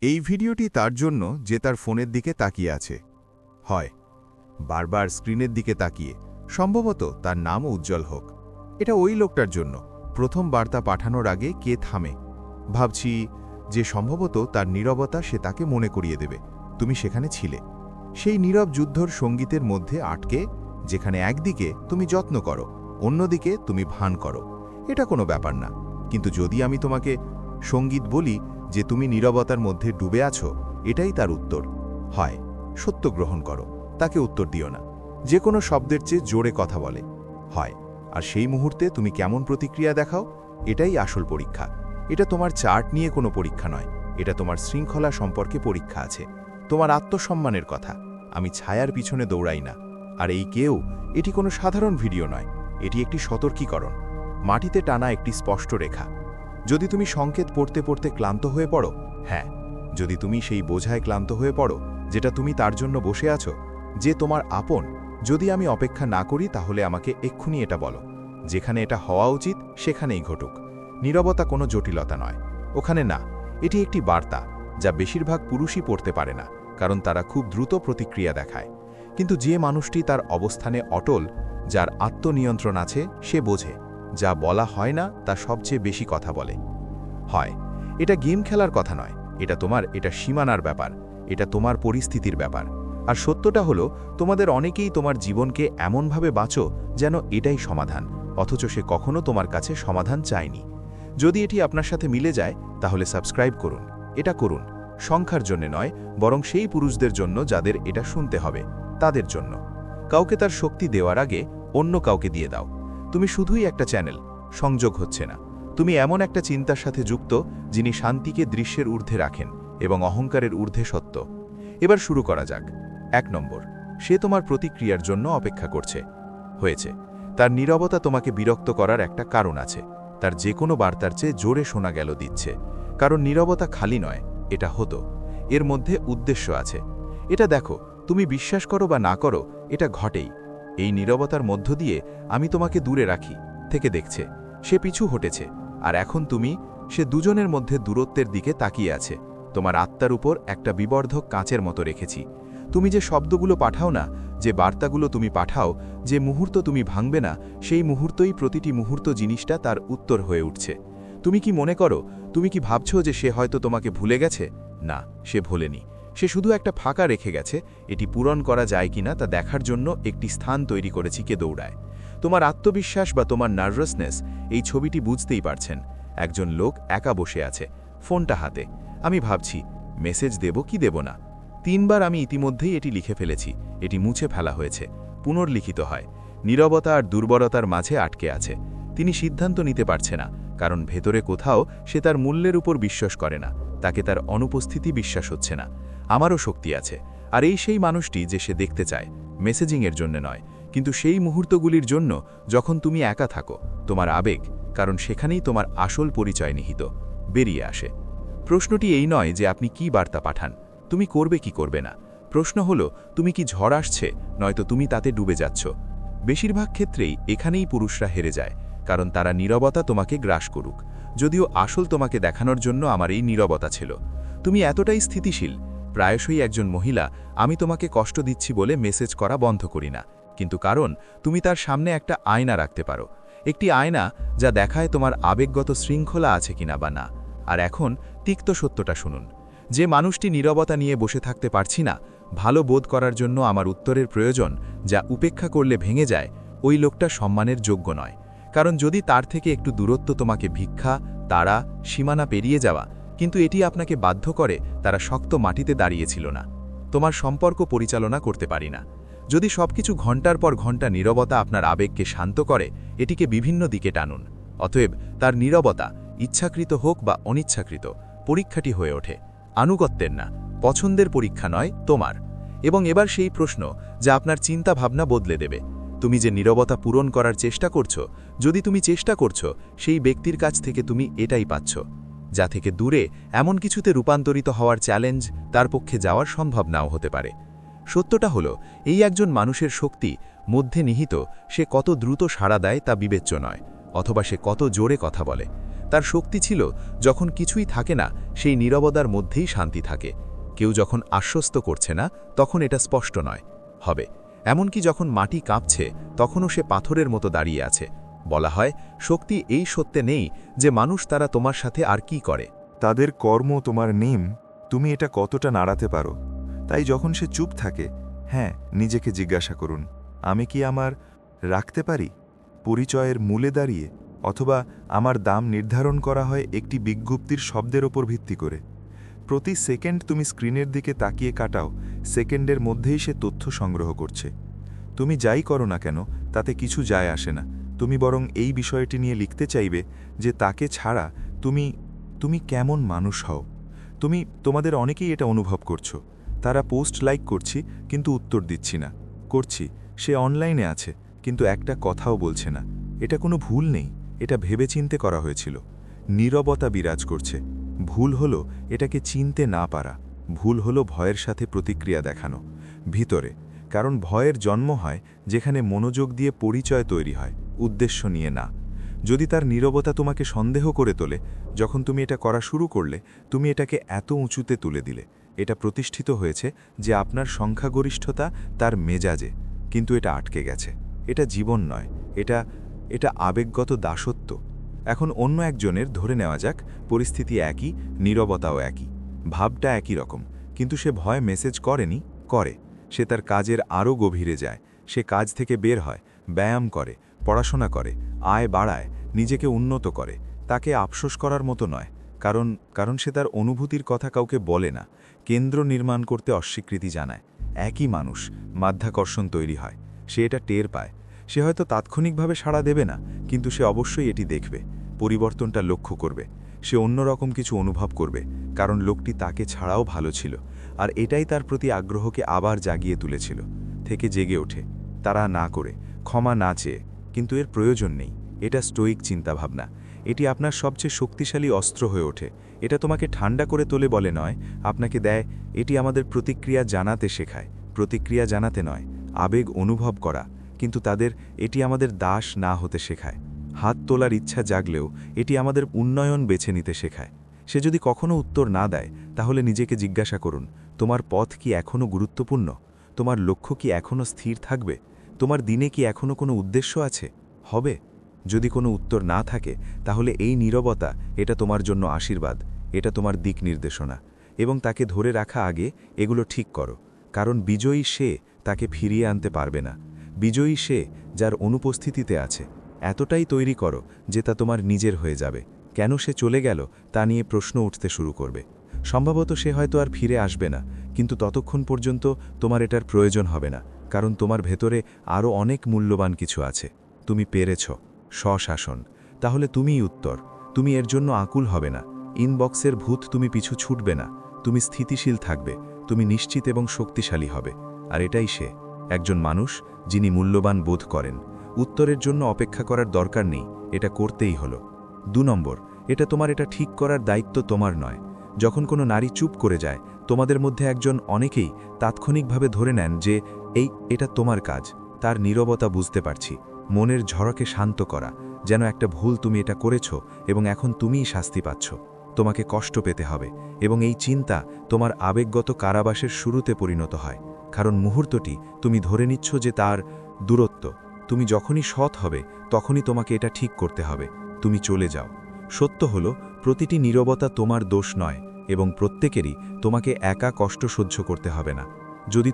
এই ভিডিওটি তার জন্য যে তার ফোনের দিকে তাকিয়ে আছে, হয় বারবার স্ক্রিনের দিকে তাকিয়ে, সম্ভবত তার নামও উজ্জ্বল হোক। এটা ওই লোকটার জন্য প্রথম বার্তা পাঠানোর আগে কে থামে, ভাবছি যে সম্ভবত তার নীরবতা সে তাকে মনে করিয়ে দেবে তুমি সেখানে ছিলে, সেই নীরব যুদ্ধর সঙ্গীতের মধ্যে আটকে, যেখানে একদিকে তুমি যত্ন করো, অন্যদিকে তুমি ভান করো। এটা কোনো ব্যাপার না, কিন্তু যদি আমি তোমাকে সঙ্গীত বলি যে তুমি নীরবতার মধ্যে ডুবে আছো, এটাই তার উত্তর। হয় সত্য গ্রহণ করো, তাকে উত্তর দিও না, যে কোনো শব্দের চেয়ে জোরে কথা বলে, হয় আর সেই মুহূর্তে তুমি কেমন প্রতিক্রিয়া দেখাও, এটাই আসল পরীক্ষা। এটা তোমার চার্ট নিয়ে কোনো পরীক্ষা নয়, এটা তোমার শৃঙ্খলা সম্পর্কে পরীক্ষা আছে, তোমার আত্মসম্মানের কথা। আমি ছায়ার পিছনে দৌড়াই না, আর এই কেউ, এটি কোনো সাধারণ ভিডিও নয়, এটি একটি সতর্কীকরণ, মাটিতে টানা একটি স্পষ্ট রেখা। যদি তুমি সংকেত পড়তে পড়তে ক্লান্ত হয়ে পড়ো, হ্যাঁ, যদি তুমি সেই বোঝায় ক্লান্ত হয়ে পড়ো যেটা তুমি তার জন্য বসে আছো, যে তোমার আপন, যদি আমি অপেক্ষা না করি তাহলে আমাকে এক্ষুনি এটা বলো, যেখানে এটা হওয়া উচিত সেখানেই ঘটুক। নীরবতা কোনো জটিলতা নয়, ওখানে না, এটি একটি বার্তা যা বেশিরভাগ পুরুষই পড়তে পারে না, কারণ তারা খুব দ্রুত প্রতিক্রিয়া দেখায়। কিন্তু যে মানুষটি তার অবস্থানে অটল, যার আত্মনিয়ন্ত্রণ আছে, সে বোঝে যা বলা হয় না তা সবচেয়ে বেশি কথা বলে। হয় এটা গেম খেলার কথা নয়, এটা সীমানার ব্যাপার, এটা তোমার পরিস্থিতির ব্যাপার। আর সত্যটা হলো, তোমাদের অনেকেই তোমার জীবনকে এমনভাবে বাঁচো যেন এটাই সমাধান, অথচ সে কখনো তোমার কাছে সমাধান চায়নি। যদি এটি আপনার সাথে মিলে যায় তাহলে সাবস্ক্রাইব করুন, এটা করুন সংখ্যার জন্য নয়, বরং সেই পুরুষদের জন্য যাদের এটা শুনতে হবে, তাদের জন্য। কাউকে তার শক্তি দেওয়ার আগে অন্য কাউকে দিয়ে দাও। তুমি শুধুই একটা চ্যানেল, সংযোগ হচ্ছে না। তুমি এমন একটা চিন্তার সাথে যুক্ত যিনি শান্তিকে দৃশ্যের ঊর্ধ্বে রাখেন এবং অহংকারের ঊর্ধ্বে সত্য। এবার শুরু করা যাক। 1 নম্বর, সে তোমার প্রতিক্রিয়ার জন্য অপেক্ষা করছে। হয়েছে, তার নীরবতা তোমাকে বিরক্ত করার একটা কারণ আছে, তার যে কোনো বার্তার চেয়ে জোরে শোনা গেল দিচ্ছে, কারণ নীরবতা খালি নয়, এটা হতো, এর মধ্যে উদ্দেশ্য আছে। এটা দেখো, তুমি বিশ্বাস করো বা না করো, এটা ঘটেই। এই নীরবতার মধ্য দিয়ে আমি তোমাকে দূরে রাখি থেকে দেখছে, সে পিছু হটেছে, আর এখন সে দুজনের মধ্যে দূরত্বের দিকে তাকিয়ে আছে। তোমার আত্মার উপর একটা বিবর্ধক কাঁচের মতো রেখেছি। তুমি যে শব্দগুলো পাঠাও না, যে বার্তাগুলো তুমি পাঠাও, যে মুহূর্ত তুমি ভাঙবে না, সেই মুহূর্তই প্রতিটি মুহূর্ত জিনিসটা তার উত্তর হয়ে উঠছে। তুমি কি মনে করো, তুমি কি ভাবছো যে সে হয়তো তোমাকে ভুলে গেছে? না, সে ভোলেনি, সে শুধু একটা ফাঁকা রেখে গেছে, এটি পূরণ করা যায় কিনা তা দেখার জন্য একটি স্থান তৈরি করেছি কে দৌড়ায়। তোমার আত্মবিশ্বাস বা তোমার নার্ভাসনেস এই ছবিটি বুঝতেই পারছেন। একজন লোক একা বসে আছে, ফোনটা হাতে। আমি ভাবছি মেসেজ দেব কি দেব না। 3 বার আমি ইতিমধ্যেই এটি লিখে ফেলেছি, এটি মুছে ফেলা হয়েছে, পুনর্লিখিত হয়। নীরবতা আর দুর্বলতার মাঝে আটকে আছে। তিনি সিদ্ধান্ত নিতে পারছে না, কারণ ভেতরে কোথাও সে তার মূল্যের উপর বিশ্বাস করে না, তাকে তার অনুপস্থিতি বিশ্বাস হচ্ছে না। আমারও শক্তি আছে, আর এই সেই মানুষটি যে সে দেখতে চায়, মেসেজিংয়ের জন্য নয়, কিন্তু সেই মুহূর্তগুলির জন্য যখন তুমি একা থাকো, তোমার আবেগ, কারণ সেখানেই তোমার আসল পরিচয় নিহিত, বেরিয়ে আসে। প্রশ্নটি এই নয় যে আপনি কি বার্তা পাঠান, তুমি করবে কি করবে না। প্রশ্ন হলো, তুমি কি ঝড় আসছে, নয়তো তুমি তাতে ডুবে যাচ্ছ। বেশিরভাগ ক্ষেত্রেই এখানেই পুরুষরা হেরে যায়, কারণ তারা নীরবতা তোমাকে গ্রাস করুক, যদিও আসল তোমাকে দেখানোর জন্য আমার এই নীরবতা ছিল। তুমি এতটাই স্থিতিশীল। প্রায়শই একজন মহিলা আমি তোমাকে কষ্ট দিচ্ছি বলে মেসেজ করা বন্ধ করি না, কিন্তু কারণ তুমি তার সামনে একটা আয়না রাখতে পারো, একটি আয়না যা দেখায় তোমার আবেগগত শৃঙ্খলা আছে কিনা বা না। আর এখন তিক্ত সত্যটা শুনুন, যে মানুষটি নীরবতা নিয়ে বসে থাকতে পারছি না, ভালো বোধ করার জন্য আমার উত্তরের প্রয়োজন, যা উপেক্ষা করলে ভেঙে যায়, ওই লোকটা সম্মানের যোগ্য নয়। কারণ যদি তার থেকে একটু দূরত্ব তোমাকে ভিক্ষা, তারা, সীমানা পেরিয়ে যাওয়া, কিন্তু এটি আপনাকে বাধ্য করে, তারা শক্ত মাটিতে দাঁড়িয়েছিল না। তোমার সম্পর্ক পরিচালনা করতে পারি না। যদি সবকিছু ঘন্টার পর ঘন্টা নীরবতা আপনার আবেগকে শান্ত করে, এটিকে বিভিন্ন দিকে টানুন। অতএব তার নীরবতা, ইচ্ছাকৃত হোক বা অনিচ্ছাকৃত, পরীক্ষাটি হয়ে ওঠে, আনুগত্যের না, পছন্দের পরীক্ষা নয়, তোমার। এবং এবার সেই প্রশ্ন যা আপনার চিন্তা ভাবনা বদলে দেবে, তুমি যে নীরবতা পূরণ করার চেষ্টা করছো, যদি তুমি চেষ্টা করছো, সেই ব্যক্তির কাছ থেকে তুমি এটাই পাচ্ছ, যা থেকে দূরে এমন কিছুতে রূপান্তরিত হওয়ার চ্যালেঞ্জ তার পক্ষে যাওয়ার সম্ভব নাও হতে পারে। সত্যটা হলো, এই একজন মানুষের শক্তি মধ্যে নিহিত, সে কত দ্রুত সাড়া দেয় তা বিবেচ্য নয়, অথবা সে কত জোরে কথা বলে। তার শক্তি ছিল যখন কিছুই থাকে না সেই নীরবতার মধ্যেই শান্তি থাকে। কেউ যখন আশ্বস্ত করছে না তখন এটা স্পষ্ট নয় হবে। এমনকি যখন মাটি কাঁপছে তখনও সে পাথরের মতো দাঁড়িয়ে আছে। বলা হয় শক্তি এই সত্যে নেই যে মানুষ তারা তোমার সাথে আর কি করে। তাদের কর্ম তোমার নেম, তুমি এটা কতটা নাড়াতে পারো। তাই যখন সে চুপ থাকে, হ্যাঁ, নিজেকে জিজ্ঞাসা করুন, আমি কি আমার রাখতে পারি পরিচয়ের মূলে দাঁড়িয়ে, অথবা আমার দাম নির্ধারণ করা হয় একটি বিজ্ঞপ্তির শব্দের ওপর ভিত্তি করে। প্রতি সেকেন্ড তুমি স্ক্রিনের দিকে তাকিয়ে কাটাও, সেকেন্ডের মধ্যেই সে তথ্য সংগ্রহ করছে। তুমি যাই করো না কেন তাতে কিছু যায় আসে না। তুমি বরং এই বিষয়টি নিয়ে লিখতে চাইবে যে তাকে ছাড়া তুমি কেমন মানুষ হও। তোমাদের অনেকেই এটা অনুভব করছো, তারা পোস্ট লাইক করছি কিন্তু উত্তর দিচ্ছি না, করছি সে অনলাইনে আছে কিন্তু একটা কথাও বলছে না। এটা কোনো ভুল নেই, এটা ভেবেচিন্তে করা হয়েছিল। নীরবতা বিরাজ করছে। ভুল হলো এটাকে চিনতে না পারা, ভুল হলো ভয়ের সাথে প্রতিক্রিয়া দেখানো ভিতরে। কারণ ভয়ের জন্ম হয় যেখানে মনোযোগ দিয়ে পরিচয় তৈরি হয়, উদ্দেশ্য নিয়ে না। যদি তার নীরবতা তোমাকে সন্দেহ করে তোলে, যখন তুমি এটা করা শুরু করলে, তুমি এটাকে এত উঁচুতে তুলে দিলে। এটা প্রতিষ্ঠিত হয়েছে যে আপনার সংখ্যাগরিষ্ঠতা তার মেজাজে, কিন্তু এটা আটকে গেছে। এটা জীবন নয়, এটা আবেগগত দাসত্ব। এখন অন্য একজনের ধরে নেওয়া যাক পরিস্থিতি একই, নীরবতাও একই, ভাবটা একই রকম, কিন্তু সে ভয় মেসেজ করে। সে তার কাজের আরও গভীরে যায়, সে কাজ থেকে বের হয়, ব্যায়াম করে, পড়াশোনা করে, আয় বাড়ায়, নিজেকে উন্নত করে। তাকে আফসোস করার মতো নয়, কারণ সে তার অনুভূতির কথা কাউকে বলে না, কেন্দ্র নির্মাণ করতে অস্বীকৃতি জানায়। একই মানুষ, মাধ্যাকর্ষণ তৈরি হয়, সে এটা টের পায়। সে হয়তো তাৎক্ষণিকভাবে সাড়া দেবে না, কিন্তু সে অবশ্যই এটি দেখবে, পরিবর্তনটা লক্ষ্য করবে। সে অন্যরকম কিছু অনুভব করবে, কারণ লোকটি তাকে ছাড়াও ভালো ছিল, আর এটাই তার প্রতি আগ্রহকে আবার জাগিয়ে তুলেছিল। থেকে জেগে ওঠে, তারা না করে, ক্ষমা না চেয়ে। কিন্তু এর প্রয়োজন নেই, এটা স্টোয়িক চিন্তাভাবনা। এটি আপনার সবচেয়ে শক্তিশালী অস্ত্র হয়ে ওঠে। এটা তোমাকে ঠান্ডা করে তোলে বলে নয়, আপনাকে দেয়। এটি আমাদের প্রতিক্রিয়া জানাতে শেখায়, প্রতিক্রিয়া জানাতে নয়, আবেগ অনুভব করা। কিন্তু এটি আমাদের দাস না হতে শেখায়। হাত তোলার ইচ্ছা জাগলেও এটি আমাদের উন্নয়ন বেছে নিতে শেখায়। সে যদি কখনো উত্তর না দেয়, তাহলে নিজেকে জিজ্ঞাসা করুন, তোমার পথ কি এখনও গুরুত্বপূর্ণ? তোমার লক্ষ্য কি এখনও স্থির থাকবে? তোমার দিনে কি এখনও কোনো উদ্দেশ্য আছে? হবে। যদি কোনো উত্তর না থাকে, তাহলে এই নীরবতা, এটা তোমার জন্য আশীর্বাদ, এটা তোমার দিক নির্দেশনা। এবং তাকে ধরে রাখা আগে এগুলো ঠিক করো, কারণ বিজয়ী সে, তাকে ফিরিয়ে আনতে পারবে না। বিজয়ী সে, যার অনুপস্থিতিতে আছে। এতটাই তৈরি করো যে তা তোমার নিজের হয়ে যাবে। কেন সে চলে গেল তা নিয়ে প্রশ্ন উঠতে শুরু করবে। সম্ভবত সে হয়তো আর ফিরে আসবে না, কিন্তু ততক্ষণ পর্যন্ত তোমার এটার প্রয়োজন হবে না, কারণ তোমার ভেতরে আরও অনেক মূল্যবান কিছু আছে। তুমি পেরেছ স্বশাসন, তাহলে তুমিই উত্তর। তুমি এর জন্য আকুল হবে না, ইনবক্সের ভূত তুমি পিছু ছুটবে না। তুমি স্থিতিশীল থাকবে, তুমি নিশ্চিত এবং শক্তিশালী হবে। আর এটাই সে, একজন মানুষ যিনি মূল্যবান বোধ করেন। উত্তরের জন্য অপেক্ষা করার দরকার নেই, এটা করতেই হলো। 2 নম্বর, এটা ঠিক করার দায়িত্ব তোমার নয়। যখন কোনো নারী চুপ করে যায়, তোমাদের মধ্যে অনেকেই তাৎক্ষণিকভাবে ধরে নেন যে এটা তোমার কাজ। তার নীরবতা বুঝতে পারছি, মনের ঝড়কে শান্ত করা, যেন একটা ভুল তুমি এটা করেছ এবং এখন তুমিই শাস্তি পাচ্ছ। তোমাকে কষ্ট পেতে হবে, এবং এই চিন্তা তোমার আবেগগত কারাবাসের শুরুতে পরিণত হয়, কারণ মুহূর্তটি তুমি ধরে নিচ্ছ যে তার দূরত্ব। তুমি যখনই সৎ হবে, তখনই তোমাকে এটা ঠিক করতে হবে। তুমি চলে যাও। সত্য হলো, প্রতিটি নীরবতা তোমার দোষ নয়, এবং প্রত্যেকেরই তোমাকে একা কষ্ট সহ্য করতে হবে না। যদি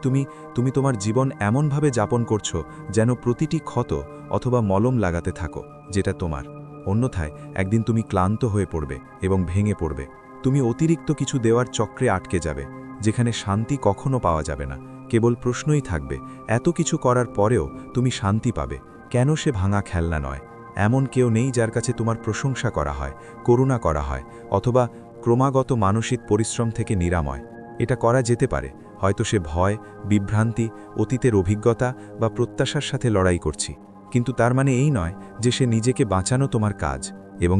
তুমি তোমার জীবন এমনভাবে যাপন করছো যেন প্রতিটি ক্ষত অথবা মলম লাগাতে থাকো যেটা তোমার, অন্যথায় একদিন তুমি ক্লান্ত হয়ে পড়বে এবং ভেঙে পড়বে। তুমি অতিরিক্ত কিছু দেওয়ার চক্রে আটকে যাবে, যেখানে শান্তি কখনো পাওয়া যাবে না, কেবল প্রশ্নই থাকবে, এত কিছু করার পরেও তুমি শান্তি পাবে কেন? সে ভাঙা খেলনা নয়। এমন কেউ নেই যার কাছে তোমার প্রশংসা করা হয়, করুণা করা হয়, অথবা ক্রমাগত মানসিক পরিশ্রম থেকে নিরাময়। এটা করা যেতে পারে, হয়তো সে ভয়, বিভ্রান্তি, অতীতের অভিজ্ঞতা বা প্রত্যাশার সাথে লড়াই করছি, কিন্তু তার মানে এই নয় যে সে নিজেকে বাঁচানো তোমার কাজ। এবং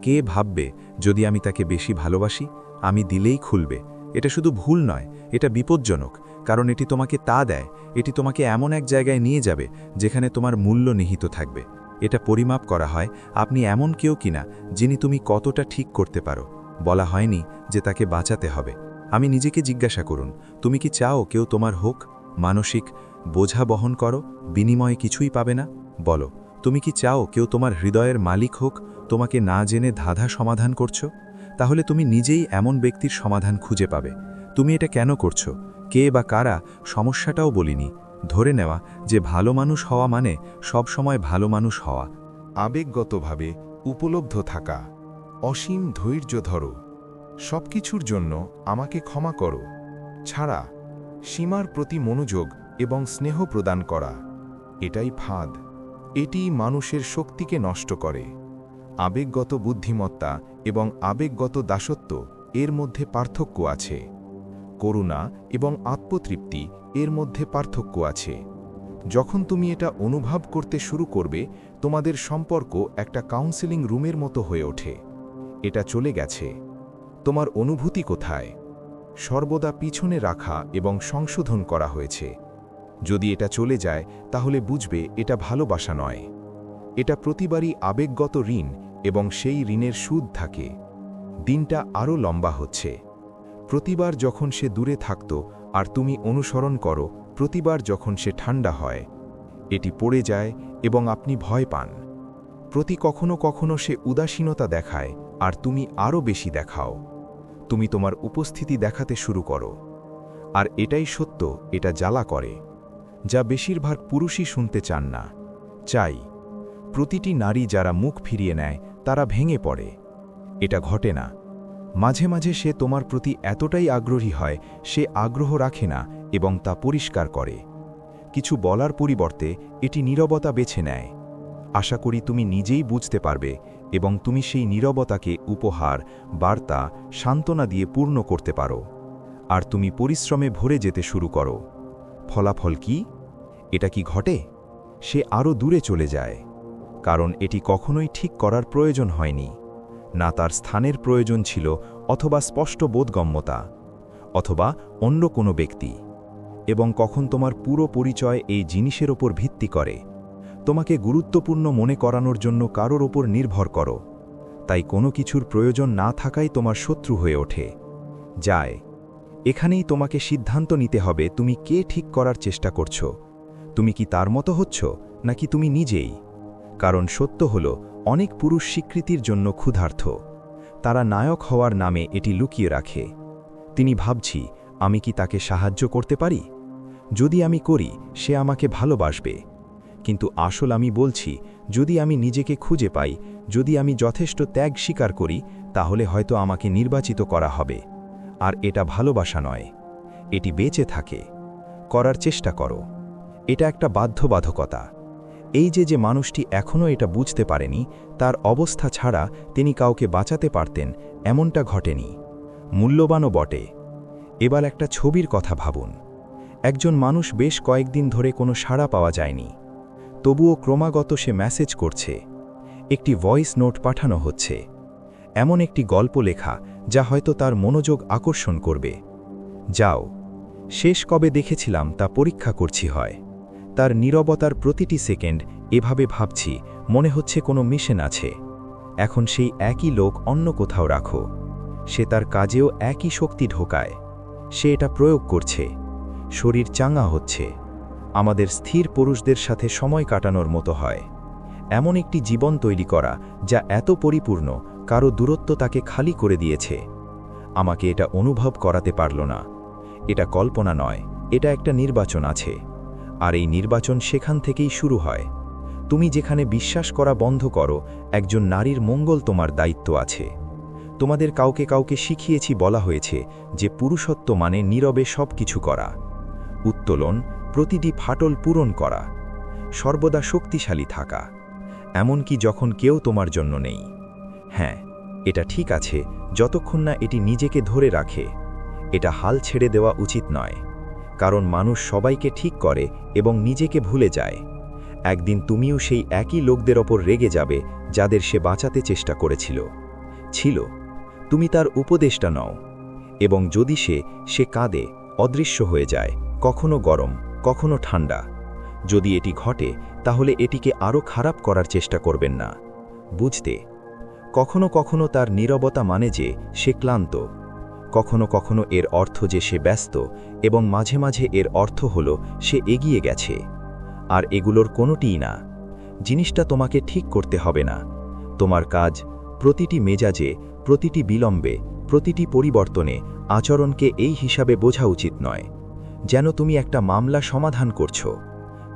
কে ভাববে যদি আমি তাকে বেশি ভালোবাসি, আমি দিলেই খুলবে। এটা শুধু ভুল নয়, এটা বিপজ্জনক, কারণ এটি তোমাকে দেয়, এটি তোমাকে এমন এক জায়গায় নিয়ে যাবে যেখানে তোমার মূল্য নিহিত থাকবে। এটা পরিমাপ করা হয় আপনি এমন কেউ কিনা যিনি তুমি কতটা ঠিক করতে পারো। বলা হয়নি যে তাকে বাঁচাতে হবে। আমি নিজেকে জিজ্ঞাসা করুন, তুমি কি চাও কেউ তোমার হোক? মানসিক বোঝা বহন করো, বিনিময়ে কিছুই পাবে না? বলো, তুমি কি চাও কেউ তোমার হৃদয়ের মালিক হোক, তোমাকে না জেনে ধাঁধা সমাধান করছো? তাহলে তুমি নিজেই এমন ব্যক্তির সমাধান খুঁজে পাবে। তুমি এটা কেন করছো, কে বা কারা, সমস্যাটাও বলিনি। ধরে নেওয়া যে ভালো মানুষ হওয়া মানে সব সময় ভালো মানুষ হওয়া। আবেগগতভাবে উপলব্ধ থাকা, অসীম ধৈর্য ধরো, সবকিছুর জন্য আমাকে ক্ষমা করো ছাড়া সীমার প্রতি মনোযোগ এবং স্নেহ প্রদান করা, এটাই ফাঁদ। এটি মানুষের শক্তিকে নষ্ট করে। আবেগগত বুদ্ধিমত্তা এবং আবেগগত দাসত্ব এর মধ্যে পার্থক্য আছে। করুণা এবং আত্মতৃপ্তি এর মধ্যে পার্থক্য আছে। যখন তুমি এটা অনুভব করতে শুরু করবে, তোমাদের সম্পর্ক একটা কাউন্সেলিং রুমের মতো হয়ে ওঠে। এটা চলে গেছে। তোমার অনুভূতি কোথায়? সর্বদা পিছনে রাখা এবং সংশোধন করা হয়েছে। যদি এটা চলে যায় তাহলে বুঝবে এটা ভালোবাসা নয়। এটা প্রতিবারই আবেগগত ঋণ এবং সেই ঋণের সুদ থাকে। দিনটা আরও লম্বা হচ্ছে। প্রতিবার যখন সে দূরে থাকত আর তুমি অনুসরণ করো, প্রতিবার যখন সে ঠান্ডা হয়, এটি পড়ে যায় এবং আপনি ভয় পান। কখনো কখনো সে উদাসীনতা দেখায় আর তুমি আরও বেশি দেখাও। তুমি তোমার উপস্থিতি দেখাতে শুরু করো। আর এটাই সত্য, এটা জ্বালা করে, যা বেশিরভাগ পুরুষই শুনতে চান না। চাই প্রতিটি নারী যারা মুখ ফিরিয়ে নেয় তারা ভেঙে পড়ে। এটা ঘটে না। মাঝে মাঝে সে তোমার প্রতি এতটাই আগ্রহী হয়, সে আগ্রহ রাখে না এবং তা পরিষ্কার করে। কিছু বলার পরিবর্তে এটি নীরবতা বেছে নেয়। আশা করি তুমি নিজেই বুঝতে পারবে এবং তুমি সেই নীরবতাকে উপহার, বার্তা, সান্ত্বনা দিয়ে পূর্ণ করতে পারো। আর তুমি পরিশ্রমে ভরে যেতে শুরু করো। ফলাফল কি? এটা কি ঘটে? সে আরও দূরে চলে যায়। কারণ এটি কখনোই ঠিক করার প্রয়োজন হয়নি। না তার স্থানের প্রয়োজন ছিল, অথবা স্পষ্ট বোধগম্যতা, অথবা অন্য কোনো ব্যক্তি। এবং কখন তোমার পুরো পরিচয় এই জিনিসের ওপর ভিত্তি করে, তোমাকে গুরুত্বপূর্ণ মনে করানোর জন্য কারোর ওপর নির্ভর করো, তাই কোনো কিছুর প্রয়োজন না থাকাই তোমার শত্রু হয়ে ওঠে। যায় এখানেই তোমাকে সিদ্ধান্ত নিতে হবে তুমি কে ঠিক করার চেষ্টা করছো। তুমি কি তার মতো হচ্ছ নাকি তুমি নিজেই? কারণ সত্য হল, অনেক পুরুষ স্বীকৃতির জন্য ক্ষুধার্ত। তারা নায়ক হওয়ার নামে এটি লুকিয়ে রাখে। তিনি ভাবছি, আমি কি তাকে সাহায্য করতে পারি? যদি আমি করি, সে আমাকে ভালোবাসবে। কিন্তু আসল আমি বলছি, যদি আমি নিজেকে খুঁজে পাই, যদি আমি যথেষ্ট ত্যাগ স্বীকার করি, তাহলে হয়তো আমাকে নির্বাচিত করা হবে। আর এটা ভালোবাসা নয়, এটি বেঁচে থাকে। করার চেষ্টা করো। এটা একটা বাধ্যবাধকতা। এই যে মানুষটি এখনও এটা বুঝতে পারেনি, তার অবস্থা ছাড়া তিনি কাউকে বাঁচাতে পারতেন, এমনটা ঘটেনি। মূল্যবানও বটে। এবার একটা ছবির কথা ভাবুন। একজন মানুষ বেশ কয়েকদিন ধরে কোনো সাড়া পাওয়া যায়নি। তবুও ক্রমাগত সে মেসেজ করছে, একটি ভয়েস নোট পাঠানো হচ্ছে, এমন একটি গল্প লেখা যা হয়তো তার মনোযোগ আকর্ষণ করবে। যাও, শেষ কবে দেখেছিলাম তা পরীক্ষা করছি হয়। তার নীরবতার প্রতিটি সেকেন্ড এভাবে ভাবছি, মনে হচ্ছে কোনো মিশন আছে। এখন সেই একই লোক অন্য কোথাও রাখো। সে তার কাজেও একই শক্তি ঢোকায়। সে এটা প্রয়োগ করছে। শরীর চাঙ্গা হচ্ছে। আমাদের স্থির পুরুষদের সাথে সময় কাটানোর মতো হয়। এমন একটি জীবন তৈরি করা যা এত পরিপূর্ণ, কারো দূরত্ব তাকে খালি করে দিয়েছে। আমাকে এটা অনুভব করাতে পারল না। এটা কল্পনা নয়, এটা একটা নির্বাচন আছে। আর এই নির্বাচন সেখান থেকেই শুরু হয়। তুমি যেখানে বিশ্বাস করা বন্ধ করো, একজন নারীর মঙ্গল তোমার দায়িত্ব আছে। তোমাদের কাউকে কাউকে শিখিয়েছি, বলা হয়েছে যে পুরুষত্ব মানে নীরবে সব কিছু করা, উত্তোলন, প্রতিটি ফাটল পূরণ করা, সর্বদা শক্তিশালী থাকা, এমনকি যখন কেউ তোমার জন্য নেই। হ্যাঁ, এটা ঠিক আছে যতক্ষণ না এটি নিজেকে ধরে রাখে। এটা হাল ছেড়ে দেওয়া উচিত নয়, কারণ মানুষ সবাইকে ঠিক করে এবং নিজেকে ভুলে যায়। একদিন তুমিও সেই একই লোকদের ওপর রেগে যাবে যাদের সে বাঁচাতে চেষ্টা করেছিল। তুমি তার উপদেষ্টা নও। এবং যদি সে কাঁদে, অদৃশ্য হয়ে যায়, কখনো গরম, কখনো ঠান্ডা, যদি এটি ঘটে, তাহলে এটিকে আরও খারাপ করার চেষ্টা করবেন না। বুঝতে কখনো কখনো তার নীরবতা মানে যে সে ক্লান্ত, কখনো কখনো এর অর্থ যে সে ব্যস্ত, এবং মাঝে মাঝে এর অর্থ হল সে এগিয়ে গেছে। আর এগুলোর কোনোটিই না। জিনিসটা তোমাকে ঠিক করতে হবে না। তোমার কাজ প্রতিটি মেজাজে, প্রতিটি বিলম্বে, প্রতিটি পরিবর্তনে আচরণকে এই হিসাবে বোঝা উচিত নয় যেন তুমি একটা মামলা সমাধান করছো।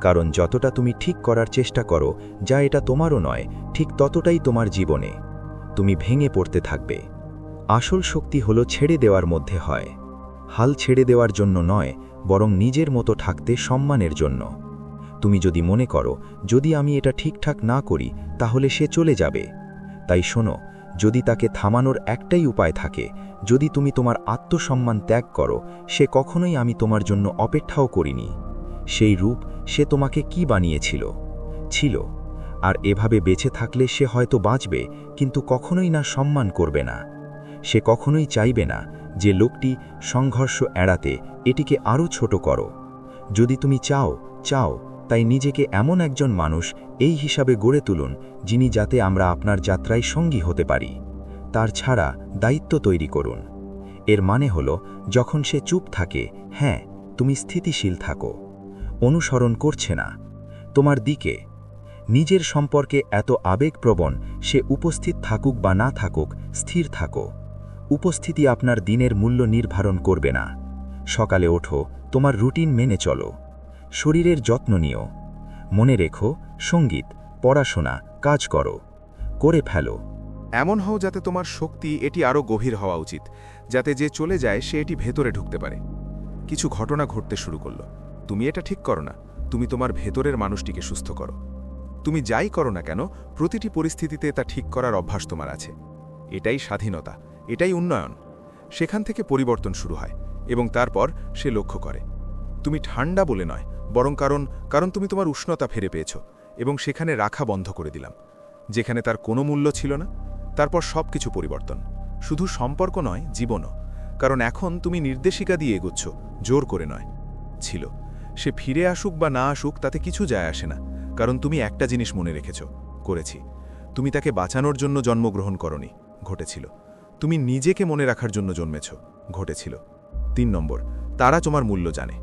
কারণ যতটা তুমি ঠিক করার চেষ্টা করো যা এটা তোমারও নয়, ঠিক ততটাই তোমার জীবনে তুমি ভেঙে পড়তে থাকবে। আসল শক্তি হলো ছেড়ে দেওয়ার মধ্যে হয়। হাল ছেড়ে দেওয়ার জন্য নয়, বরং নিজের মতো থাকতে সম্মানের জন্য। তুমি যদি মনে করো যদি আমি এটা ঠিকঠাক না করি তাহলে সে চলে যাবে, তাই শোনো, যদি তাকে থামানোর একটাই উপায় থাকে, যদি তুমি তোমার আত্মসম্মান ত্যাগ করো, সে কখনোই আমি তোমার জন্য অপেক্ষাও করিনি সেই রূপ সে তোমাকে কি বানিয়েছিল ছিল। আর এভাবে বেঁচে থাকলে সে হয়তো বাঁচবে, কিন্তু কখনোই না সম্মান করবে না। সে কখনোই চাইবে না যে লোকটি সংঘর্ষ এড়াতে এটিকে আরও ছোট করো। যদি তুমি চাও তাই নিজেকে এমন একজন মানুষ এই হিসাবে গড়ে তুলুন যিনি যাতে আমরা আপনার যাত্রায় সঙ্গী হতে পারি। তার ছাড়া দায়িত্ব তৈরি করুন। এর মানে হলো যখন সে চুপ থাকে, হ্যাঁ, তুমি স্থিতিশীল থাকো, অনুসরণ করছে না তোমার দিকে। নিজের সম্পর্কে এত আবেগপ্রবণ, সে উপস্থিত থাকুক বা না থাকুক, স্থির থাকো। উপস্থিতি আপনার দিনের মূল্য নির্ধারণ করবে না। সকালে ওঠো, তোমার রুটিন মেনে চলো, শরীরের যত্ন নিও, মনে রেখো, সঙ্গীত, পড়াশোনা, কাজ করে ফেলো। এমন হও যাতে তোমার শক্তি এটি আরও গভীর হওয়া উচিত, যাতে যে চলে যায় সে এটি ভেতরে ঢুকতে পারে। কিছু ঘটনা ঘটতে শুরু করলো, তুমি এটা ঠিক করো না, তুমি তোমার ভেতরের মানুষটিকে সুস্থ করো। তুমি যাই করো না কেন, প্রতিটি পরিস্থিতিতে তা ঠিক করার অভ্যাস তোমার আছে। এটাই স্বাধীনতা, এটাই উন্নয়ন। সেখান থেকে পরিবর্তন শুরু হয়, এবং তারপর সে লক্ষ্য করে তুমি ঠান্ডা বলে নয়, বরং কারণ তুমি তোমার উষ্ণতা ফিরে পেয়েছ, এবং সেখানে রাখা বন্ধ করে দিলাম যেখানে তার কোনো মূল্য ছিল না। তারপর সব কিছু পরিবর্তন, শুধু সম্পর্ক নয়, জীবনও। কারণ এখন তুমি নির্দেশিকা দিয়ে এগোচ্ছ, জোর করে নয়। ছিল সে ফিরে আসুক বা না আসুক তাতে কিছু যায় আসে না, কারণ তুমি একটা জিনিস মনে রেখেছ, করেছি। তুমি তাকে বাঁচানোর জন্য জন্মগ্রহণ করনি, ঘটেছিল। তুমি নিজেকে মনে রাখার জন্য জন্মেছ, ঘটেছিল। 3 নম্বর, তারা তোমার মূল্য জানে,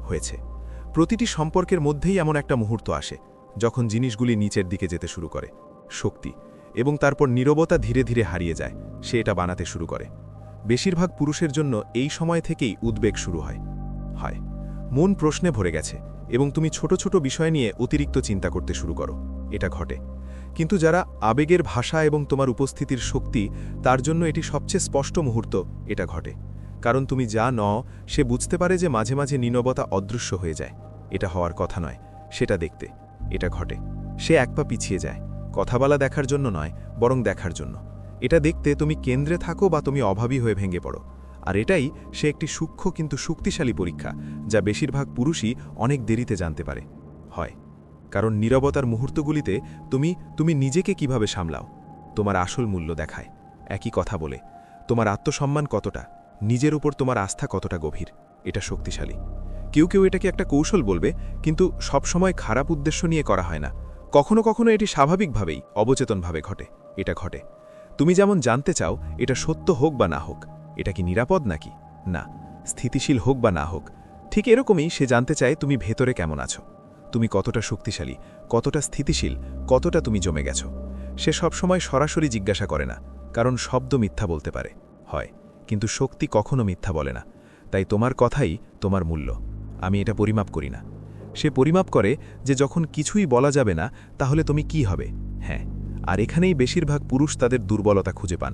হয়েছে। প্রতিটি সম্পর্কের মধ্যেই এমন একটা মুহূর্ত আসে যখন জিনিসগুলি নিচের দিকে যেতে শুরু করে, শক্তি, এবং তারপর নীরবতা ধীরে ধীরে হারিয়ে যায়। সে এটা বানাতে শুরু করে। বেশিরভাগ পুরুষের জন্য এই সময় থেকেই উদ্বেগ শুরু হয়। মন প্রশ্নে ভরে গেছে, এবং তুমি ছোট ছোট বিষয় নিয়ে অতিরিক্ত চিন্তা করতে শুরু করো। এটা ঘটে। কিন্তু যারা আবেগের ভাষা এবং তোমার উপস্থিতির শক্তি, তার জন্য এটি সবচেয়ে স্পষ্ট মুহূর্ত। এটা ঘটে কারণ তুমি যা নও সে বুঝতে পারে যে মাঝে মাঝে নীরবতা অদৃশ্য হয়ে যায়। এটা হওয়ার কথা নয়, সেটা দেখতে। এটা ঘটে। সে এক পা পিছিয়ে যায়, কথা বলা দেখার জন্য নয়, বরং দেখার জন্য। এটা দেখতে তুমি কেন্দ্রে থাকো বা তুমি অভাবী হয়ে ভেঙে পড়ো। আর এটাই সে একটি সূক্ষ্ম কিন্তু শক্তিশালী পরীক্ষা, যা বেশিরভাগ পুরুষই অনেক দেরিতে জানতে পারে। কারণ নীরবতার মুহূর্তগুলিতে তুমি নিজেকে কিভাবে সামলাও, তোমার আসল মূল্য দেখায়। একই কথা বলে তোমার আত্মসম্মান কতটা, নিজের উপর তোমার আস্থা কতটা গভীর, এটা শক্তিশালী। কেউ কেউ এটাকে একটা কৌশল বলবে, কিন্তু সবসময় খারাপ উদ্দেশ্য নিয়ে করা হয় না। কখনো কখনো এটি স্বাভাবিকভাবেই, অবচেতনভাবে ঘটে। এটা ঘটে। তুমি যেমন জানতে চাও এটা সত্য হোক বা না হোক, এটা কি নিরাপদ নাকি না, স্থিতিশীল হোক বা না হোক, ঠিক এরকমই সে জানতে চায় তুমি ভেতরে কেমন আছো, তুমি কতটা শক্তিশালী, কতটা স্থিতিশীল, কতটা তুমি জমে গেছো। সে সবসময় সরাসরি জিজ্ঞাসা করে না, কারণ শব্দ মিথ্যা বলতে পারে, কিন্তু শক্তি কখনো মিথ্যা বলে না। তাই তোমার কথাই তোমার মূল্য। আমি এটা পরিমাপ করি না। সে পরিমাপ করে যে যখন কিছুই বলা যাবে না তাহলে তুমি কি হবে। আর এখানেই বেশিরভাগ পুরুষ তাদের দুর্বলতা খুঁজে পান।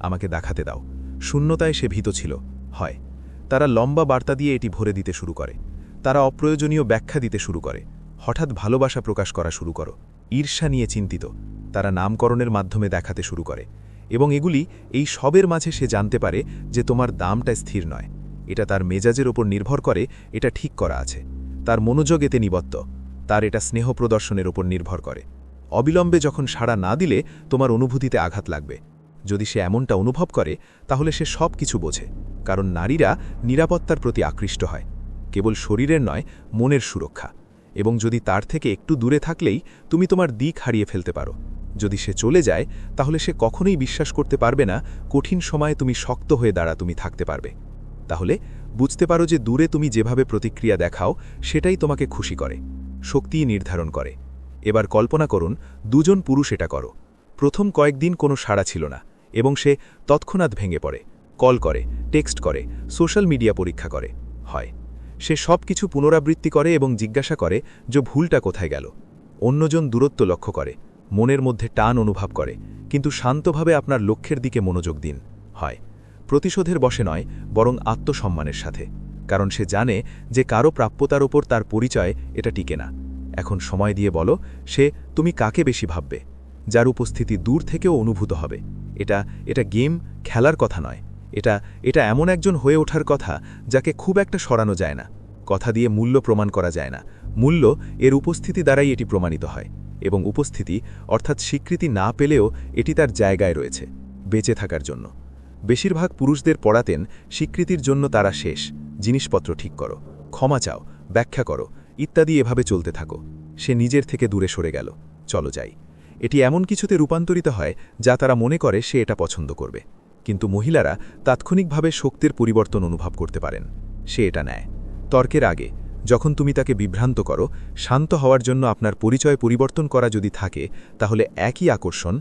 আমাকে দেখাতে দাও। শূন্যতায় সে ভীত ছিল। তারা লম্বা বার্তা দিয়ে এটি ভরে দিতে শুরু করে। তারা অপ্রয়োজনীয় ব্যাখ্যা দিতে শুরু করে। হঠাৎ ভালোবাসা প্রকাশ করা শুরু করো। ঈর্ষা নিয়ে চিন্তিত। তারা নামকরণের মাধ্যমে দেখাতে শুরু করে। এবং এগুলি এই সবের মাঝে সে জানতে পারে যে তোমার দামটা স্থির নয়। এটা তার মেজাজের ওপর নির্ভর করে, এটা ঠিক করা আছে। তার মনোযোগ এতে নিবদ্ধ। তার এটা স্নেহ প্রদর্শনের ওপর নির্ভর করে। অবিলম্বে যখন সাড়া না দিলে তোমার অনুভূতিতে আঘাত লাগবে। যদি সে এমনটা অনুভব করে তাহলে সে সব কিছু বোঝে। কারণ নারীরা নিরাপত্তার প্রতি আকৃষ্ট হয়, কেবল শরীরের নয়, মনের সুরক্ষা। এবং যদি তার থেকে একটু দূরে থাকলেই তুমি তোমার দিক হারিয়ে ফেলতে পারো। যদি সে চলে যায় তাহলে সে কখনোই বিশ্বাস করতে পারবে না কঠিন সময়ে তুমি শক্ত হয়ে তুমি থাকতে পারবে। তাহলে বুঝতে পারো যে দূরে তুমি যেভাবে প্রতিক্রিয়া দেখাও সেটাই তোমাকে খুশি করে, শক্তি নির্ধারণ করে। এবার কল্পনা করুন দুজন পুরুষ এটা করো। প্রথম কয়েকদিন কোনো সাড়া ছিল না এবং সে তৎক্ষণাৎ ভেঙে পড়ে, কল করে, টেক্সট করে, সোশ্যাল মিডিয়া পরীক্ষা করে। হয় সে সব কিছু পুনরাবৃত্তি করে এবং জিজ্ঞাসা করে যে ভুলটা কোথায় গেল। অন্যজন দূরত্ব লক্ষ্য করে, মনের মধ্যে টান অনুভব করে, কিন্তু শান্তভাবে আপনার লক্ষ্যের দিকে মনোযোগ দিন। হয় প্রতিশোধের বশে নয়, বরং আত্মসম্মানের সাথে, কারণ সে জানে যে কারো প্রাপ্যতার ওপর তার পরিচয় এটা টিকে না। এখন সময় দিয়ে বলো সে তুমি কাকে বেশি ভাববে, যার উপস্থিতি দূর থেকেও অনুভূত হবে। এটা গেম খেলার কথা নয়, এটা এমন একজন হয়ে ওঠার কথা যাকে খুব একটা সরানো যায় না, কথা দিয়ে মূল্য প্রমাণ করা যায় না। মূল্য এর উপস্থিতি দ্বারাই এটি প্রমাণিত হয়, এবং উপস্থিতি অর্থাৎ স্বীকৃতি না পেলেও এটি তার জায়গায় রয়েছে বেঁচে থাকার জন্য। বেশিরভাগ পুরুষদের পড়াতেন স্বীকৃতির জন্য তারা শেষ, জিনিসপত্র ঠিক করো, ক্ষমা চাও, ব্যাখ্যা করো ইত্যাদি, এভাবে চলতে থাকো। সে নিজের থেকে দূরে সরে গেল, চলো যাই। এটি এমন কিছুতে রূপান্তরিত হয় যা তারা মনে করে সে এটা পছন্দ করবে, কিন্তু মহিলারা তাৎক্ষণিকভাবে শক্তির পরিবর্তন অনুভব করতে পারেন। সে এটা নেয় তর্কের আগে। যখন তুমি তাকে বিভ্রান্ত করো, শান্ত হওয়ার জন্য আপনার পরিচয় পরিবর্তন করা যদি থাকে, তাহলে একই আকর্ষণ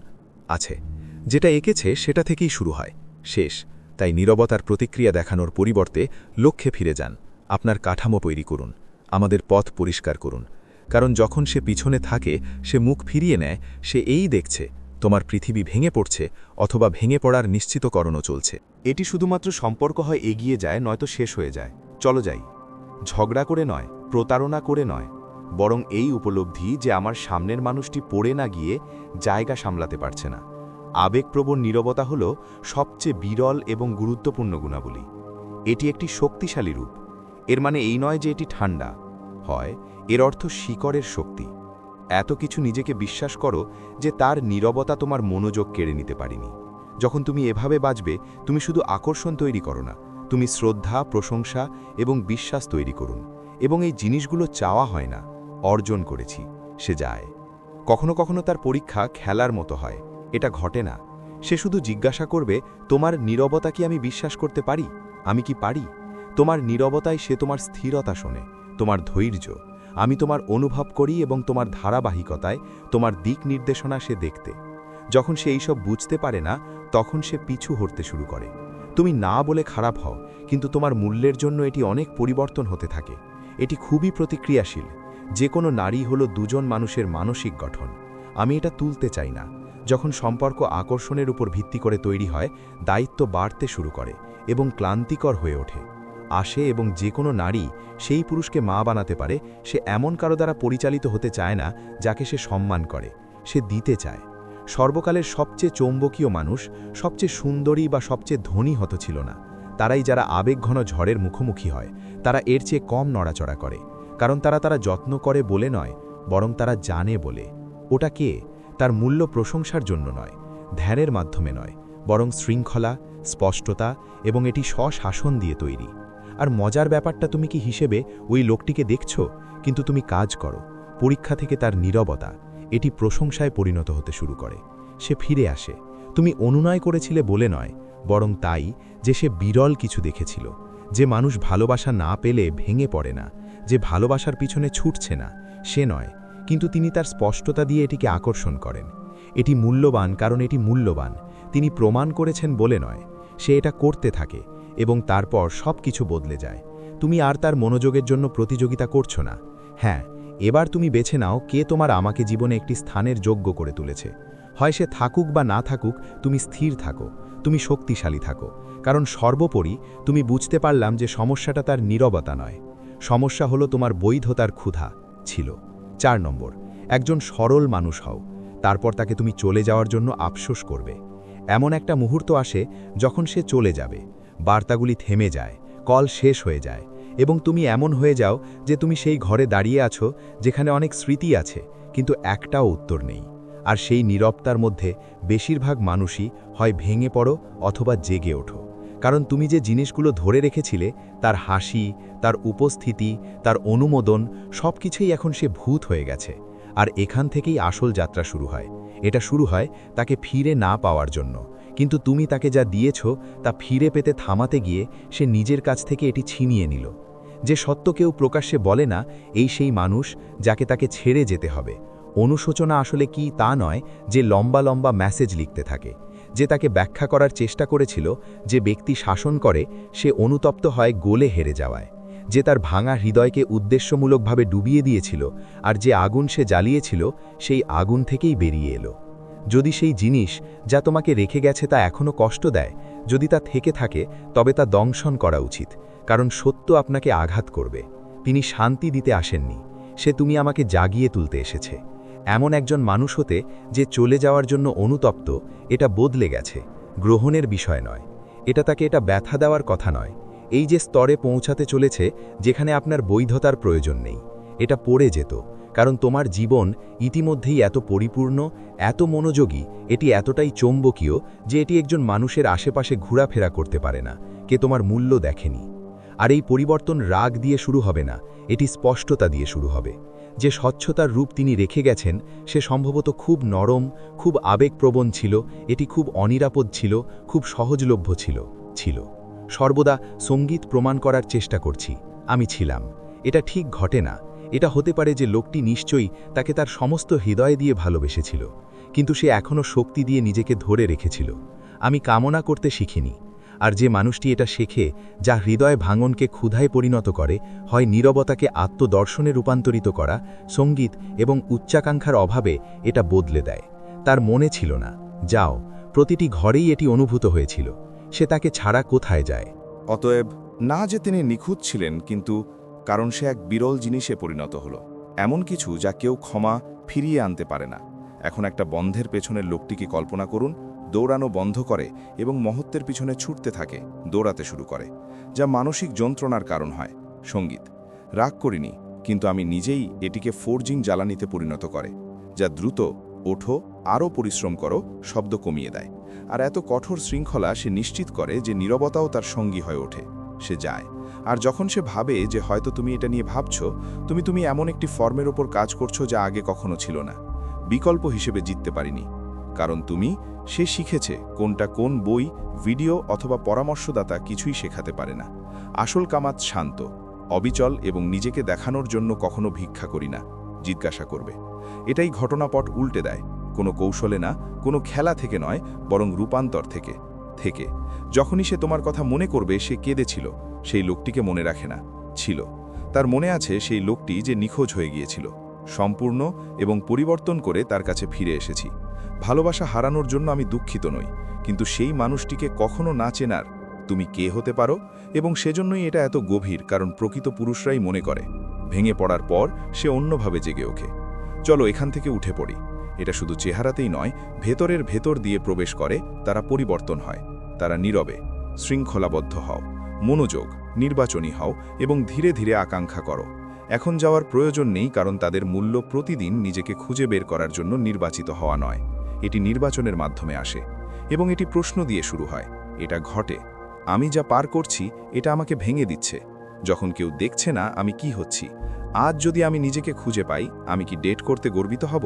আছে যেটা এঁকেছে সেটা থেকেই শুরু হয়, শেষ। তাই নীরবতার প্রতিক্রিয়া দেখানোর পরিবর্তে লক্ষ্যে ফিরে যান, আপনার কাঠামো তৈরি করুন, আমাদের পথ পরিষ্কার করুন। কারণ যখন সে পিছনে থাকে, সে মুখ ফিরিয়ে নেয়, সে এই দেখছে তোমার পৃথিবী ভেঙে পড়ছে অথবা ভেঙে পড়ার নিশ্চিতকরণও চলছে। এটি শুধুমাত্র সম্পর্ক হয় এগিয়ে যায়, নয়তো শেষ হয়ে যায়। চলো যাই। ঝগড়া করে নয়, প্রতারণা করে নয়, বরং এই উপলব্ধি যে আমার সামনের মানুষটি পড়ে না গিয়ে জায়গা সামলাতে পারছে না। আবেগপ্রবণ নীরবতা হল সবচেয়ে বিরল এবং গুরুত্বপূর্ণ গুণাবলী। এটি একটি শক্তিশালী রূপ। এর মানে এই নয় যে এটি ঠান্ডা হয়, এর অর্থ শিকড়ের শক্তি। এত কিছু নিজেকে বিশ্বাস করো যে তার নীরবতা তোমার মনোযোগ কেড়ে নিতে পারেনি। যখন তুমি এভাবে বাঁচবে, তুমি শুধু আকর্ষণ তৈরি করো না, তুমি শ্রদ্ধা, প্রশংসা এবং বিশ্বাস তৈরি করুন। এবং এই জিনিসগুলো চাওয়া হয় না, অর্জন করেছি। সে যায়। কখনো কখনো তার পরীক্ষা খেলার মতো হয়, এটা ঘটে না। সে শুধু জিজ্ঞাসা করবে, তোমার নীরবতা কি আমি বিশ্বাস করতে পারি? আমি কি পারি? তোমার নীরবতায় সে তোমার স্থিরতা শোনে, তোমার ধৈর্য। আমি তোমার অনুভব করি এবং তোমার ধারাবাহিকতায় তোমার দিক নির্দেশনা সে দেখতে। যখন সে এইসব বুঝতে পারে না, তখন সে পিছু হটতে শুরু করে। তুমি না বলে খারাপ হও, কিন্তু তোমার মূল্যের জন্য এটি অনেক পরিবর্তন হতে থাকে। এটি খুবই প্রতিক্রিয়াশীল। যে কোনো নারী হলো দুজন মানুষের মানসিক গঠন। আমি এটা তুলতে চাই না। যখন সম্পর্ক আকর্ষণের উপর ভিত্তি করে তৈরি হয়, দায়িত্ব বাড়তে শুরু করে এবং ক্লান্তিকর হয়ে ওঠে আসে। এবং যে কোনো নারী সেই পুরুষকে মা বানাতে পারে, সে এমন কারো দ্বারা পরিচালিত হতে চায় না যাকে সে সম্মান করে, সে দিতে চায়। সর্বকালের সবচেয়ে চৌম্বকীয় মানুষ সবচেয়ে সুন্দরী বা সবচেয়ে ধনী হতে ছিল না। তারাই যারা আবেগঘন ঝড়ের মুখোমুখি হয়, তারা এর চেয়ে কম নড়াচড়া করে, কারণ তারা যত্ন করে বলে নয়, বরং তারা জানে বলে। ওটা কে? তার মূল্য প্রশংসার জন্য নয়, ধ্যানের মাধ্যমে নয়, বরং শৃঙ্খলা, স্পষ্টতা এবং এটি স্বশাসন দিয়ে তৈরি। আর মজার ব্যাপারটা, তুমি কি হিসেবে ওই লোকটিকে দেখছ, কিন্তু তুমি কাজ করো। পরীক্ষা থেকে তার নীরবতা, এটি প্রশংসায় পরিণত হতে শুরু করে। সে ফিরে আসে, তুমি অনুনয় করেছিলে বলে নয়, বরং তাই যে সে বিরল কিছু দেখেছিল। যে মানুষ ভালোবাসা না পেলে ভেঙে পড়ে না, যে ভালোবাসার পিছনে ছুটছে না, সে নয়, কিন্তু তিনি তার স্পষ্টতা দিয়ে এটিকে আকর্ষণ করেন। এটি মূল্যবান কারণ এটি মূল্যবান। তিনি প্রমাণ করেছেন বলে নয়, সে এটা করতে থাকে এবং তারপর সব কিছু বদলে যায়। তুমি আর তার মনোযোগের জন্য প্রতিযোগিতা করছো না। হ্যাঁ, এবার তুমি বেছে নাও কে তোমার আমাকে জীবনে একটি স্থানের যোগ্য করে তুলেছে। হয় সে থাকুক বা না থাকুক, তুমি স্থির থাকো, তুমি শক্তিশালী থাকো। কারণ সর্বোপরি তুমি বুঝতে পারলাম যে সমস্যাটা তার নীরবতা নয়, সমস্যা হলো তোমার বৈধতার ক্ষুধা ছিল। 4 নম্বর, একজন সরল মানুষ হও, তারপর তাকে তুমি চলে যাওয়ার জন্য আফসোস করবে। এমন একটা মুহূর্ত আসে যখন সে চলে যাবে, বার্তাগুলি থেমে যায়, কল শেষ হয়ে যায় এবং তুমি এমন হয়ে যাও যে তুমি সেই ঘরে দাঁড়িয়ে আছো যেখানে অনেক স্মৃতি আছে, কিন্তু একটাও উত্তর নেই। আর সেই নীরবতার মধ্যে বেশিরভাগ মানুষই হয় ভেঙে পড়ো অথবা জেগে ওঠো, কারণ তুমি যে জিনিসগুলো ধরে রেখেছিলে, তার হাসি, তার উপস্থিতি, তার অনুমোদন, সব কিছুই এখন সে ভূত হয়ে গেছে। আর এখান থেকেই আসল যাত্রা শুরু হয়। এটা শুরু হয় তাকে ফিরে না পাওয়ার জন্য, কিন্তু তুমি তাকে যা দিয়েছ তা ফিরে পেতে থামাতে গিয়ে সে নিজের কাছ থেকে এটি ছিনিয়ে নিল। যে সত্য কেউ প্রকাশ্যে বলে না, এই সেই মানুষ যাকে তাকে ছেড়ে যেতে হবে। অনুশোচনা আসলে কি তা নয় যে লম্বা লম্বা মেসেজ লিখতে থাকে, যে তাকে ব্যাখ্যা করার চেষ্টা করেছিল যে ব্যক্তি শাসন করে সে অনুতপ্ত হয় গোলে হেরে যাওয়ায়, যে তার ভাঙা হৃদয়কে উদ্দেশ্যমূলকভাবে ডুবিয়ে দিয়েছিল, আর যে আগুন সে জ্বালিয়েছিল সেই আগুন থেকেই বেরিয়ে এলো। যদি সেই জিনিস যা তোমাকে রেখে গেছে তা এখনও কষ্ট দেয়, যদি তা থেকে থাকে, তবে তা দংশন করা উচিত, কারণ সত্য আপনাকে আঘাত করবে। তিনি শান্তি দিতে আসেননি, সে তুমি আমাকে জাগিয়ে তুলতে এসেছে। এমন একজন মানুষ হতে যে চলে যাওয়ার জন্য অনুতপ্ত, এটা বদলে গেছে, গ্রহণের বিষয় নয়। এটা ব্যথা দেওয়ার কথা নয়। এই যে স্তরে পৌঁছাতে চলেছে যেখানে আপনার বৈধতার প্রয়োজন নেই, এটা পড়ে যেত, কারণ তোমার জীবন ইতিমধ্যেই এত পরিপূর্ণ, এত মনোযোগী, এটি এতটাই চৌম্বকীয় যে এটি একজন মানুষের আশেপাশে ঘোরাফেরা করতে পারে না, কে তোমার মূল্য দেখেনি। আর এই পরিবর্তন রাগ দিয়ে শুরু হবে না, এটি স্পষ্টতা দিয়ে শুরু হবে। যে স্বচ্ছতার রূপ তিনি রেখে গেছেন সে সম্ভবত খুব নরম, খুব আবেগপ্রবণ ছিল, এটি খুব অনিরাপদ ছিল, খুব সহজলভ্য ছিল। সর্বদা সঙ্গীত প্রমাণ করার চেষ্টা করছি, আমি ছিলাম। এটা ঠিক ঘটে না। এটা হতে পারে যে লোকটি নিশ্চয়ই তাকে তার সমস্ত হৃদয় দিয়ে ভালোবেসেছিল, কিন্তু সে এখনও শক্তি দিয়ে নিজেকে ধরে রেখেছিল। আমি কামনা করতে শিখিনি। আর যে মানুষটি এটা শেখে, যা হৃদয় ভাঙনকে ক্ষুধায় পরিণত করে, হয় নীরবতাকে আত্মদর্শনে রূপান্তরিত করা, সঙ্গীত এবং উচ্চাকাঙ্ক্ষার অভাবে এটা বদলে দেয়। তার মনে ছিল না, যাও, প্রতিটি ঘরেই এটি অনুভূত হয়েছিল। সে তাকে ছাড়া কোথায় যায়? অতএব না যে তিনি নিখুঁত ছিলেন, কিন্তু কারণ সে এক বিরল জিনিসে পরিণত হলো, এমন কিছু যা কেউ ক্ষমা ফিরিয়ে আনতে পারে না। এখন একটা বন্ধের পেছনের লোকটিকে কল্পনা করুন, দৌড়ানো বন্ধ করে এবং মহত্বের পিছনে ছুটতে থাকে, দৌড়াতে শুরু করে, যা মানসিক যন্ত্রণার কারণ হয়। সঙ্গীত রাগ করিনি, কিন্তু আমি নিজেই এটিকে ফোর্জিং জ্বালানিতে পরিণত করে, যা দ্রুত ওঠো, আরও পরিশ্রম করো, শব্দ কমিয়ে দেয়। আর এত কঠোর শৃঙ্খলা সে নিশ্চিত করে যে নীরবতাও তার সঙ্গী হয়ে ওঠে। সে যায়, আর যখন সে ভাবে যে হয়তো তুমি এটা নিয়ে ভাবছ, তুমি এমন একটি ফর্মের ওপর কাজ করছো যা আগে কখনো ছিল না। বিকল্প হিসেবে জিততে পারিনি, কারণ সে শিখেছে কোনটা কোন বই, ভিডিও অথবা পরামর্শদাতা কিছুই শেখাতে পারে না। আসল কামাত শান্ত, অবিচল এবং নিজেকে দেখানোর জন্য কখনো ভিক্ষা করি না। জিজ্ঞাসা করবে, এটাই ঘটনাপট উল্টে দেয়, কোনো কৌশলে না, কোনো খেলা থেকে নয়, বরং রূপান্তর থেকে। যখনই সে তোমার কথা মনে করবে সে কেঁদেছিল, সেই লোকটিকে মনে রাখে না, ছিল। তার মনে আছে সেই লোকটি যে নিখোঁজ হয়ে গিয়েছিল, সম্পূর্ণ এবং পরিবর্তন করে তার কাছে ফিরে এসেছি। ভালোবাসা হারানোর জন্য আমি দুঃখিত নই, কিন্তু সেই মানুষটিকে কখনো না চেনার তুমি কে হতে পারো, এবং সেজন্যই এটা এত গভীর, কারণ প্রকৃত পুরুষরাই মনে করে ভেঙে পড়ার পর সে অন্যভাবে জেগে ওঠে। চলো এখান থেকে উঠে পড়ি। এটা শুধু চেহারাতেই নয়, ভেতরের ভেতর দিয়ে প্রবেশ করে, তারা পরিবর্তন হয়। তারা নীরবে, শৃঙ্খলাবদ্ধ হও, মনোযোগ, নির্বাচনী হও এবং ধীরে ধীরে আকাঙ্ক্ষা করো। এখন যাওয়ার প্রয়োজন নেই, কারণ তাদের মূল্য প্রতিদিন নিজেকে খুঁজে বের করার জন্য নির্বাচিত হওয়া নয়, এটি নির্বাচনের মাধ্যমে আসে। এবং এটি প্রশ্ন দিয়ে শুরু হয়, এটা ঘটে, আমি যা পার করছি এটা আমাকে ভেঙে দিচ্ছে। যখন কেউ দেখছে না আমি কি হচ্ছি, আজ যদি আমি নিজেকে খুঁজে পাই, আমি কি ডেট করতে গর্বিত হব?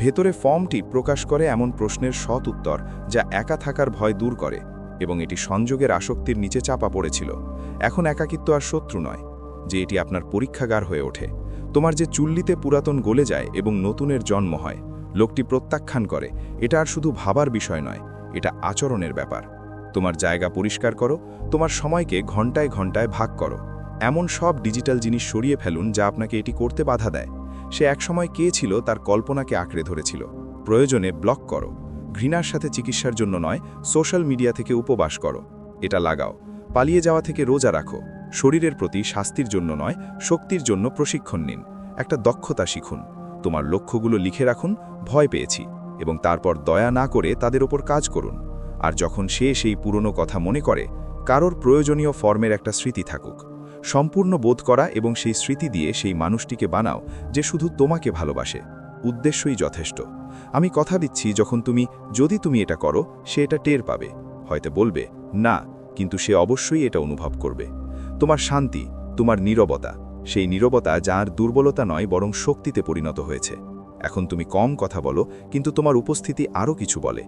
ভেতরে ফর্মটি প্রকাশ করে এমন প্রশ্নের সৎ উত্তর যা একা থাকার ভয় দূর করে, এবং এটি সংযোগের আসক্তির নিচে চাপা পড়েছিল। এখন একাকিত্ব আর শত্রু নয়, যে এটি আপনার পরীক্ষাগার হয়ে ওঠে। তোমার যে চুল্লিতে পুরাতন গলে যায় এবং নতুনের জন্ম হয়, লোকটি প্রত্যাখ্যান করে, এটা আর শুধু ভাবার বিষয় নয়, এটা আচরণের ব্যাপার। তোমার জায়গা পরিষ্কার করো, তোমার সময়কে ঘন্টায় ঘন্টায় ভাগ করো। এমন সব ডিজিটাল জিনিস সরিয়ে ফেলুন যা আপনাকে এটি করতে বাধা দেয়। সে একসময় কে ছিল তার কল্পনাকে আঁকড়ে ধরেছিল। প্রয়োজনে ব্লক করো, ঘৃণার সাথে চিকিৎসার জন্য নয়, সোশ্যাল মিডিয়া থেকে উপবাস করো। এটা লাগাও, পালিয়ে যাওয়া থেকে রোজা রাখো, শরীরের প্রতি শাস্তির জন্য নয়, শক্তির জন্য প্রশিক্ষণ নিন। একটা দক্ষতা শিখুন, তোমার লক্ষ্যগুলো লিখে রাখুন, ভয় পেয়েছি, এবং তারপর দয়া না করে তাদের ওপর কাজ করুন। আর যখন সে সেই পুরনো কথা মনে করে, কারোর প্রয়োজনীয় ফর্মের একটা স্মৃতি থাকুক, সম্পূর্ণ বোধ করা এবং সেই স্মৃতি দিয়ে সেই মানুষটিকে বানাও যে শুধু তোমাকে ভালোবাসে। উদ্দেশ্যই যথেষ্ট। আমি কথা দিচ্ছি, যদি তুমি এটা করো, সে এটা টের পাবে। হয়তো বলবে না, কিন্তু সে অবশ্যই এটা অনুভব করবে। তোমার শান্তি, তোমার নীরবতা, সেই নীরবতা যার দুর্বলতা নয় বরং শক্তিতে পরিণত হয়েছে। এখন তুমি কম কথা বলো, কিন্তু তোমার উপস্থিতি আরও কিছু বলে।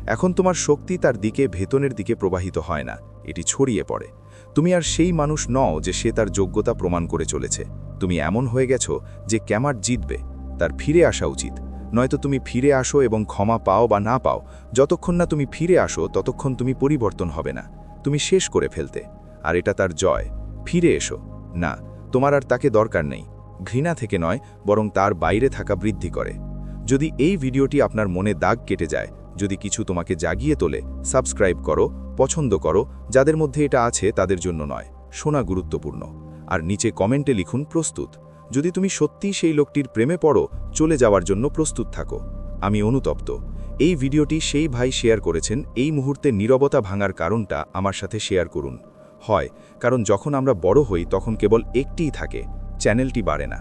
এখন তোমার শক্তি তার দিকে ভেতনের দিকে প্রবাহিত হয় না, এটি ছড়িয়ে পড়ে। তুমি আর সেই মানুষ নও যে সে তার যোগ্যতা প্রমাণ করে চলেছে। তুমি এমন হয়ে গেছো যে ক্যামার জিতবে, তার ফিরে আসা উচিত। নয়তো তুমি ফিরে আসো এবং ক্ষমা পাও বা না পাও, যতক্ষণ না তুমি ফিরে আসো ততক্ষণ তুমি পরিবর্তন হবে না, তুমি শেষ করে ফেলতে। আর এটা তার জয়। ফিরে এসো। না, তোমার আর তাকে দরকার নেই। ঘৃণা থেকে নয়, বরং তার বাইরে থাকা বৃদ্ধি করে। যদি এই ভিডিওটি আপনার মনে দাগ কেটে যায়, যদি কিছু তোমাকে জাগিয়ে তোলে, সাবস্ক্রাইব করো, পছন্দ করো। যাদের মধ্যে এটা আছে তাদের জন্য নয়, শোনা গুরুত্বপূর্ণ। আর নিচে কমেন্টে লিখুন প্রস্তুত। যদি তুমি সত্যিই সেই লোকটির প্রেমে পড়ো, চলে যাওয়ার জন্য প্রস্তুত থাকো। আমি অনুতপ্ত। এই ভিডিওটি সেই ভাই শেয়ার করেছেন। এই মুহূর্তে নীরবতা ভাঙার কারণটা আমার সাথে শেয়ার করুন। হয় কারণ যখন আমরা বড় হই তখন কেবল একটিই থাকে, চ্যানেলটি বাড়ে না।